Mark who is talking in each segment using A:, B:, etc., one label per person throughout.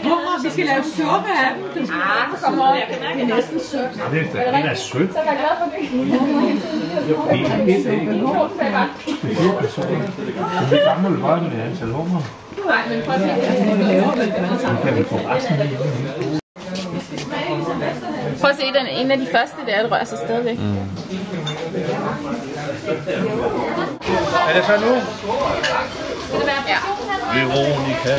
A: Hummer, vi skal lave suppe af dem. Kom over. Det er næsten sødt.
B: Det er sødt.
A: Så er jeg glad for det.
B: Det er gammel var det antal hummer.
A: Nej, men prøv at se.
B: Kan vi få resten af det?
A: Prøv at se, den en af de første der, der rører sig stadigvæk.
B: Er det så nu?
A: Ja.
B: Veronica.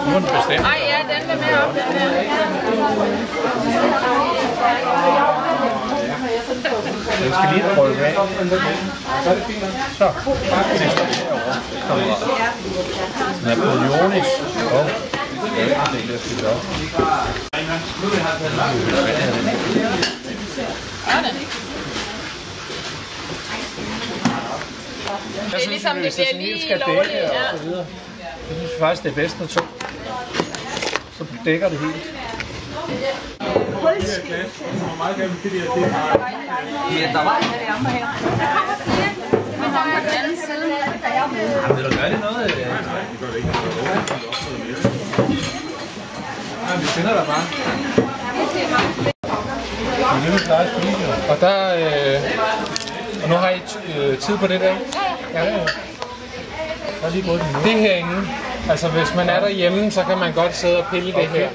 B: Nu er den bestemt.
A: Ej, ja, den vil med op, den der.
B: Den skal lige prøve af. Så, det står herovre. Napoleonis.
A: Det er ligesom, det bliver lige lovligt. Ja.
B: Jeg synes faktisk, det er bedst med to. Så dækker det helt.
C: Ja, der var en af de andre her.
A: Vi har på den anden side.
C: Jamen, vil du gøre det noget? Nej, det gør det ikke. Vi sender dig bare.
B: Og der... og nu har I tid på det der? Ja. Det herinde, altså hvis man er derhjemme, så kan man godt sidde og pille det her.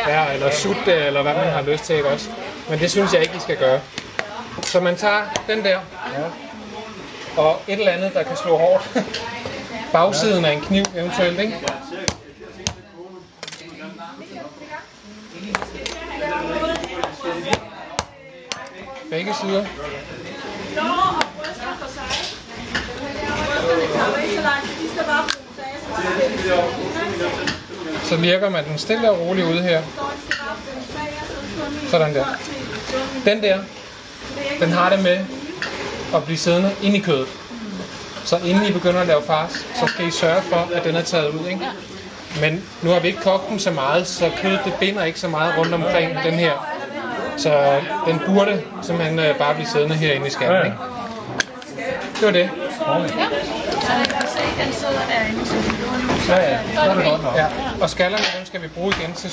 B: Ja, eller sutte det, eller hvad man har lyst til, ikke også? Men det synes jeg ikke, I skal gøre. Så man tager den der, og et eller andet, der kan slå hårdt. Bagsiden af en kniv eventuelt, ikke? Begge sider. Så virker man den stille og roligt ude her. Sådan der. Den der, den har det med at blive siddende ind i kødet. Så inden I begynder at lave fars, så skal I sørge for, at den er taget ud, ikke? Men nu har vi ikke kogt den så meget, så kødet det binder ikke så meget rundt omkring den her. Så den burde simpelthen bare blive siddende herinde i skallen, ikke? Det var det.
A: Ja. Jeg kan se, den sidder derinde.
B: Ja, ja. Og skallerne, dem skal vi bruge igen til